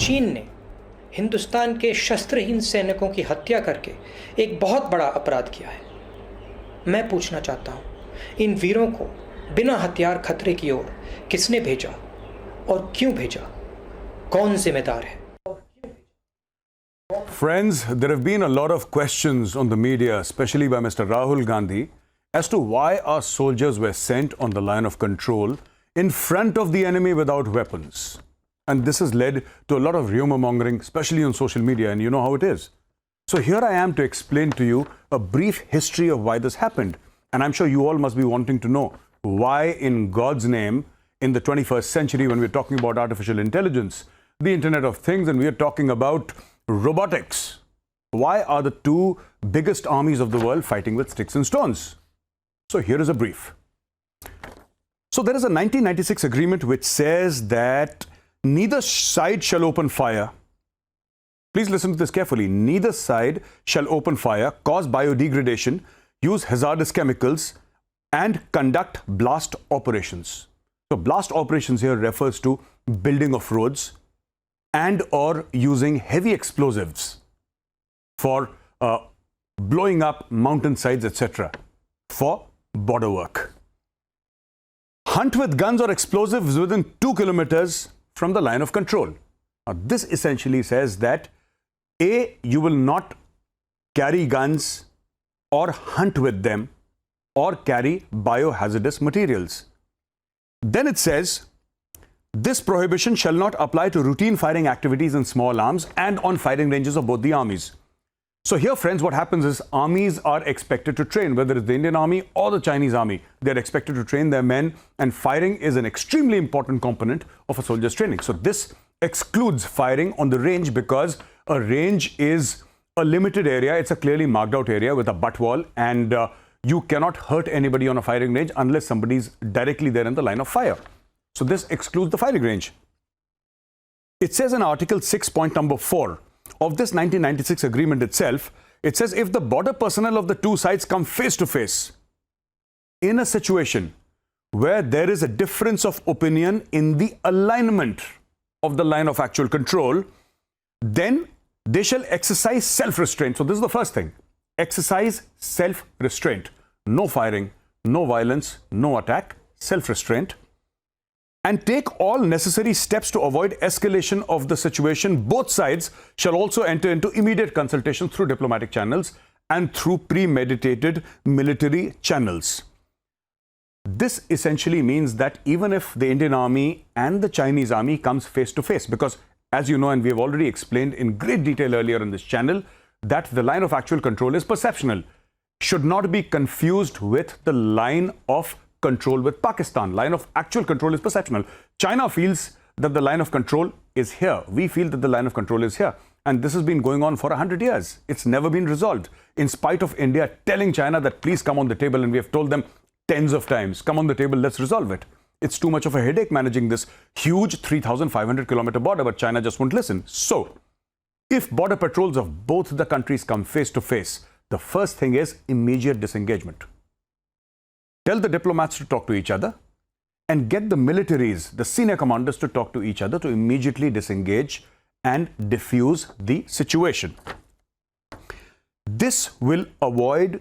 चीन ने हिंदुस्तान के शस्त्रहीन सैनिकों की हत्या करके एक बहुत बड़ा अपराध किया है। मैं पूछना चाहता हूँ, इन वीरों को बिना हथियार खतरे की ओर किसने भेजा और क्यों भेजा? कौन जिम्मेदार है? Friends, there have been a lot of questions on the media, especially by Mr. Rahul Gandhi, as to why our soldiers were sent on the line of control in front of the enemy without weapons. And this has led to a lot of rumor mongering, especially on social media, and you know how it is. So here I am to explain to you a brief history of why this happened. And I'm sure you all must be wanting to know why, in God's name, in the 21st century, when we're talking about artificial intelligence, the Internet of Things, and we're talking about robotics, why are the two biggest armies of the world fighting with sticks and stones? So here is a brief. So there is a 1996 agreement which says that neither side shall open fire. Please listen to this carefully. Neither side shall open fire, cause biodegradation, use hazardous chemicals, and conduct blast operations. So blast operations here refers to building of roads and or using heavy explosives for blowing up mountainsides, etc. for border work. Hunt with guns or explosives within 2 kilometers from the line of control. Now, this essentially says that A, you will not carry guns or hunt with them or carry biohazardous materials. Then it says, this prohibition shall not apply to routine firing activities in small arms and on firing ranges of both the armies. So here, friends, what happens is armies are expected to train, whether it's the Indian Army or the Chinese Army. They're expected to train their men, and firing is an extremely important component of a soldier's training. So this excludes firing on the range, because a range is a limited area. It's a clearly marked out area with a butt wall, and you cannot hurt anybody on a firing range unless somebody's directly there in the line of fire. So this excludes the firing range. It says in Article 6, point number 4 of this 1996 agreement itself, it says if the border personnel of the two sides come face to face in a situation where there is a difference of opinion in the alignment of the line of actual control, then they shall exercise self-restraint. So this is the first thing. Exercise self-restraint. No firing, no violence, no attack, self-restraint. And take all necessary steps to avoid escalation of the situation. Both sides shall also enter into immediate consultation through diplomatic channels and through premeditated military channels. This essentially means that even if the Indian Army and the Chinese Army comes face to face, because as you know, and we have already explained in great detail earlier in this channel, that the line of actual control is perceptional, should not be confused with the line of control with Pakistan. Line of actual control is perceptional. China feels that the line of control is here. We feel that the line of control is here. And this has been going on for 100 years. It's never been resolved. In spite of India telling China that please come on the table, and we have told them tens of times, come on the table, let's resolve it. It's too much of a headache managing this huge 3,500 kilometer border, but China just won't listen. So, if border patrols of both the countries come face to face, the first thing is immediate disengagement. Tell the diplomats to talk to each other and get the militaries, the senior commanders, to talk to each other to immediately disengage and diffuse the situation. This will avoid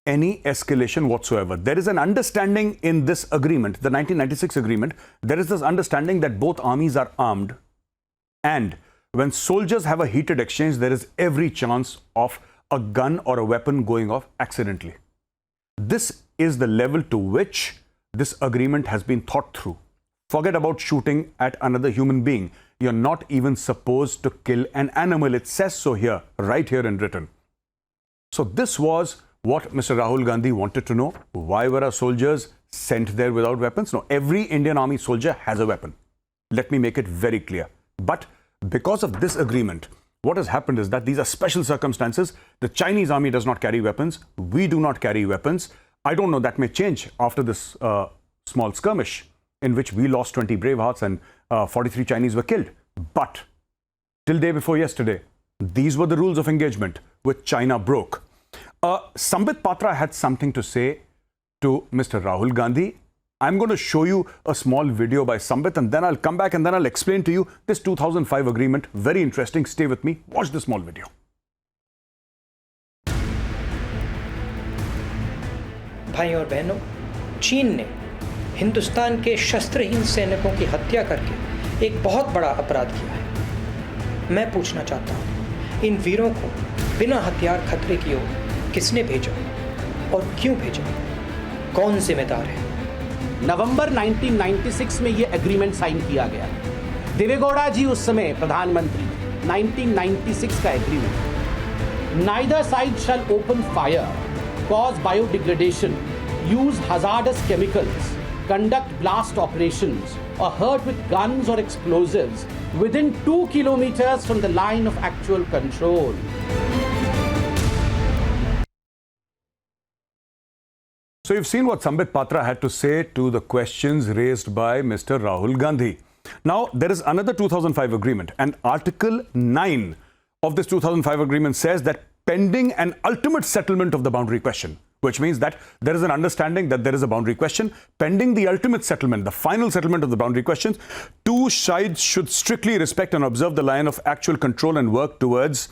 any escalation whatsoever. There is an understanding in this agreement, the 1996 agreement, there is this understanding that both armies are armed, and when soldiers have a heated exchange, there is every chance of a gun or a weapon going off accidentally. This is the level to which this agreement has been thought through. Forget about shooting at another human being. You're not even supposed to kill an animal. It says so here, right here in written. So this was what Mr. Rahul Gandhi wanted to know. Why were our soldiers sent there without weapons? No, every Indian Army soldier has a weapon. Let me make it very clear. But because of this agreement, what has happened is that these are special circumstances. The Chinese Army does not carry weapons. We do not carry weapons. I don't know, that may change after this small skirmish in which we lost 20 brave hearts and 43 Chinese were killed. But till day before yesterday, these were the rules of engagement which China broke. Sambit Patra had something to say to Mr. Rahul Gandhi. I'm going to show you a small video by Sambit, and then I'll come back and then I'll explain to you this 2005 agreement. Very interesting. Stay with me. Watch this small video. भाई और बहनों, चीन ने हिंदुस्तान के शस्त्रहीन सैनिकों की हत्या करके एक बहुत बड़ा अपराध किया है। मैं पूछना चाहता हूँ, इन वीरों को बिना हथियार खतरे की ओर किसने भेजा और क्यों भेजा? कौन जिम्मेदार है? नवंबर 1996 में ये एग्रीमेंट साइन किया गया। देवेगौड़ा जी उस समय प्रधानमंत्री। 1996 का agreement. Neither side shall open fire, cause biodegradation, use hazardous chemicals, conduct blast operations, or hurt with guns or explosives within 2 kilometers from the line of actual control. So you've seen what Sambit Patra had to say to the questions raised by Mr. Rahul Gandhi. Now, there is another 2005 agreement, and Article 9 of this 2005 agreement says that pending an ultimate settlement of the boundary question, which means that there is an understanding that there is a boundary question, pending the ultimate settlement, the final settlement of the boundary questions, two sides should strictly respect and observe the line of actual control and work towards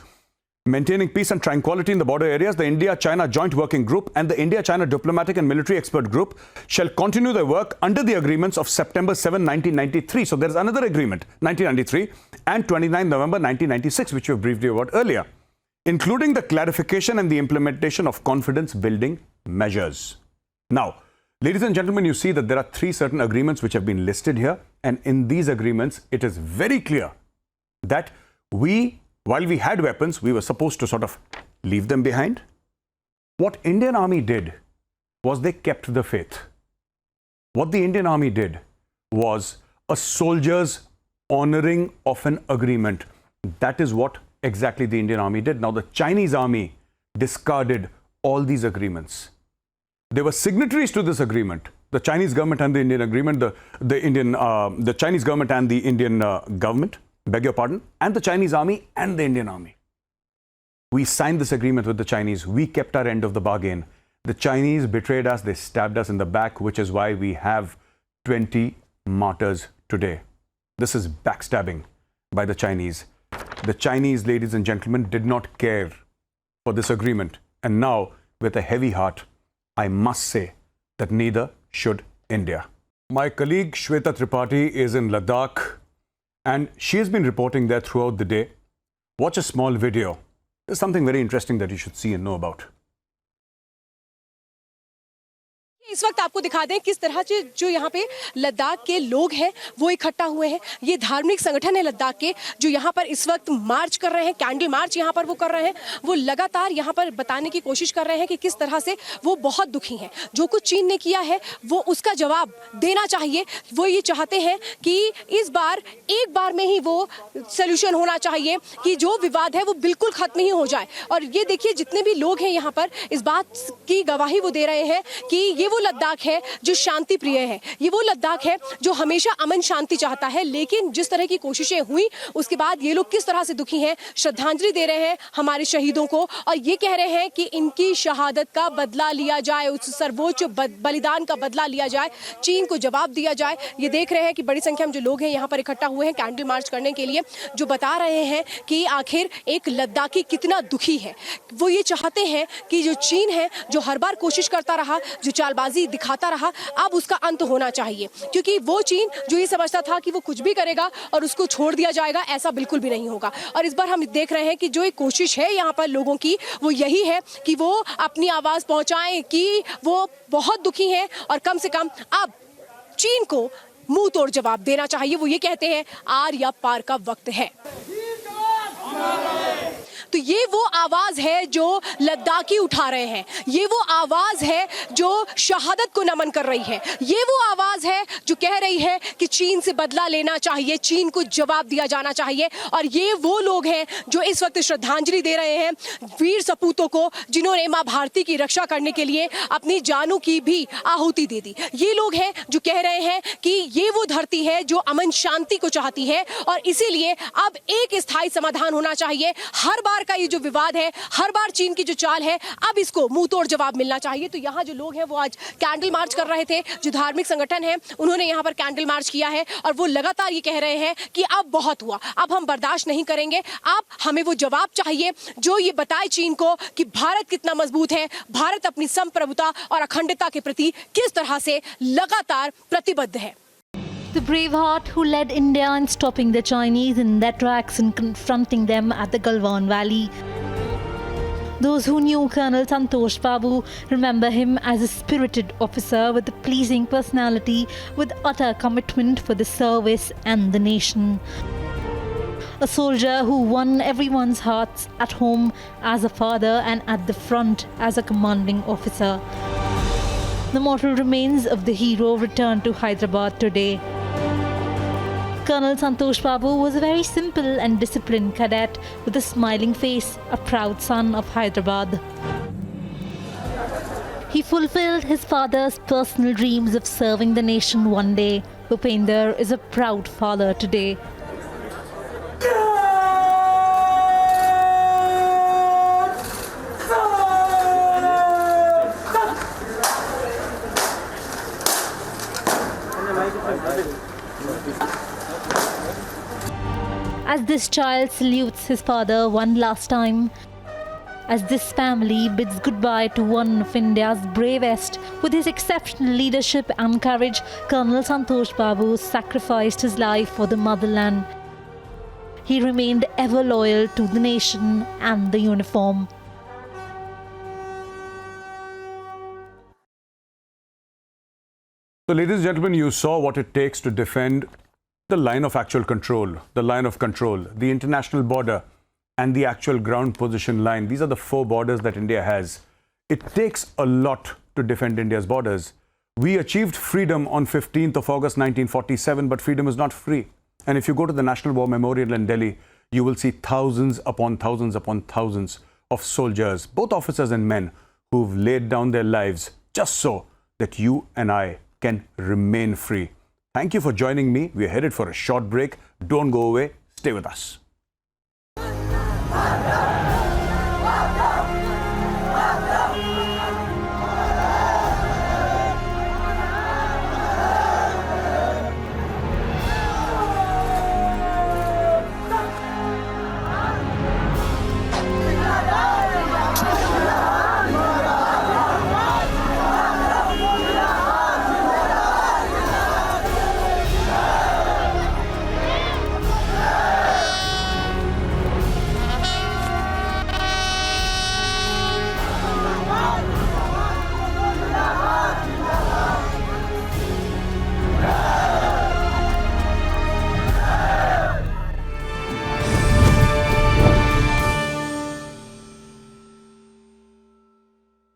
maintaining peace and tranquility in the border areas. The India-China Joint Working Group and the India-China Diplomatic and Military Expert Group shall continue their work under the agreements of September 7, 1993. So there's another agreement, 1993, and 29 November 1996, which we briefed you about earlier, including the clarification and the implementation of confidence-building measures. Now, ladies and gentlemen, you see that there are 3 certain agreements which have been listed here, and in these agreements, it is very clear that while we had weapons, we were supposed to sort of leave them behind. What Indian Army did was they kept the faith. What the Indian Army did was a soldier's honoring of an agreement. That is what exactly the Indian Army did. Now, the Chinese Army discarded all these agreements. They were signatories to this agreement. The Chinese government and the Indian agreement, the Chinese government and the Indian government, beg your pardon, and the Chinese Army and the Indian Army. We signed this agreement with the Chinese. We kept our end of the bargain. The Chinese betrayed us. They stabbed us in the back, which is why we have 20 martyrs today. This is backstabbing by the Chinese. The Chinese, ladies and gentlemen, did not care for this agreement. And now, with a heavy heart, I must say that neither should India. My colleague Shweta Tripathi is in Ladakh, and she has been reporting there throughout the day. Watch a small video. There's something very interesting that you should see and know about. इस वक्त आपको दिखा दें किस तरह से जो यहाँ पे लद्दाख के लोग हैं वो इकट्ठा हुए हैं। ये धार्मिक संगठन है लद्दाख के जो यहाँ पर इस वक्त मार्च कर रहे हैं, कैंडल मार्च यहाँ पर वो कर रहे हैं। वो लगातार यहाँ पर बताने की कोशिश कर रहे हैं कि किस तरह से वो बहुत दुखी हैं। जो कुछ चीन ने किया है वो उसका जवाब देना चाहिए। वो ये चाहते हैं कि इस बार एक बार में ही वो सोल्यूशन होना चाहिए, कि जो विवाद है वो बिल्कुल खत्म ही हो जाए। और ये देखिए जितने भी लोग हैं यहाँ पर इस बात की गवाही वो दे रहे हैं कि ये वो लद्दाख है जो शांति प्रिय है, ये वो लद्दाख है जो हमेशा अमन शांति चाहता है। लेकिन जिस तरह की कोशिशें हुई उसके बाद ये लोग किस तरह से दुखी हैं, श्रद्धांजलि दे रहे हैं हमारे शहीदों को और ये कह रहे हैं कि इनकी शहादत का बदला लिया जाए, उस सर्वोच्च बलिदान का बदला लिया जाए, चीन को जवाब दिया जाए। ये देख रहे हैं कि बड़ी संख्या में जो लोग हैं यहाँ पर इकट्ठा हुए हैं कैंडल मार्च करने के लिए, जो बता रहे हैं कि आखिर एक लद्दाखी कितना दुखी है। वो ये चाहते हैं कि जो चीन है जो हर बार कोशिश करता रहा, जो चालबाजी दिखाता रहा, अब उसका अंत होना चाहिए। क्योंकि वो चीन जो ये समझता था कि वो कुछ भी करेगा और उसको छोड़ दिया जाएगा, ऐसा बिल्कुल भी नहीं होगा। और इस बार हम देख रहे हैं कि जो एक कोशिश है यहाँ पर लोगों की वो यही है कि वो अपनी आवाज पहुंचाएं कि वो बहुत दुखी हैं और कम से कम अब चीन को मुंह तोड़ जवाब देना चाहिए। वो ये कहते हैं आर या पार का वक्त है। तो ये वो आवाज है जो लद्दाखी उठा रहे हैं, ये वो आवाज है जो शहादत को नमन कर रही है, ये वो आवाज है जो कह रही है कि चीन से बदला लेना चाहिए, चीन को जवाब दिया जाना चाहिए। और ये वो लोग हैं जो इस वक्त श्रद्धांजलि दे रहे हैं वीर सपूतों को, जिन्होंने मां भारती की रक्षा करने के लिए अपनी जानों की भी आहुति दे दी। ये लोग हैं जो कह रहे हैं कि ये वो धरती है जो अमन शांति को चाहती है और इसीलिए अब एक स्थायी समाधान होना चाहिए। हर बार बार का ये जो विवाद है, हर बार चीन की जो चाल है, अब इसको मुंह तोड़ जवाब मिलना चाहिए। तो यहाँ जो लोग हैं वो आज कैंडल मार्च कर रहे थे, जो धार्मिक संगठन है उन्होंने यहाँ पर कैंडल मार्च किया है और वो लगातार ये कह रहे हैं कि अब बहुत हुआ, अब हम बर्दाश्त नहीं करेंगे, अब हमें वो जवाब चाहिए जो ये बताए चीन को कि भारत कितना मजबूत है, भारत अपनी संप्रभुता और अखंडता के प्रति किस तरह से लगातार प्रतिबद्ध है। The braveheart who led India in stopping the Chinese in their tracks and confronting them at the Galwan Valley. Those who knew Colonel Santosh Babu remember him as a spirited officer with a pleasing personality, with utter commitment for the service and the nation. A soldier who won everyone's hearts at home as a father and at the front as a commanding officer. The mortal remains of the hero returned to Hyderabad today. Colonel Santosh Babu was a very simple and disciplined cadet with a smiling face, a proud son of Hyderabad. He fulfilled his father's personal dreams of serving the nation one day. Bhupender is a proud father today. As this child salutes his father one last time, as this family bids goodbye to one of India's bravest, with his exceptional leadership and courage, Colonel Santosh Babu sacrificed his life for the motherland. He remained ever loyal to the nation and the uniform. So, ladies and gentlemen, you saw what it takes to defend the line of actual control, the international border, and the actual ground position line. These are the 4 borders that India has. It takes a lot to defend India's borders. We achieved freedom on 15th of August 1947, but freedom is not free. And if you go to the National War Memorial in Delhi, you will see thousands upon thousands upon thousands of soldiers, both officers and men, who've laid down their lives just so that you and I can remain free. Thank you for joining me. We're headed for a short break. Don't go away. Stay with us.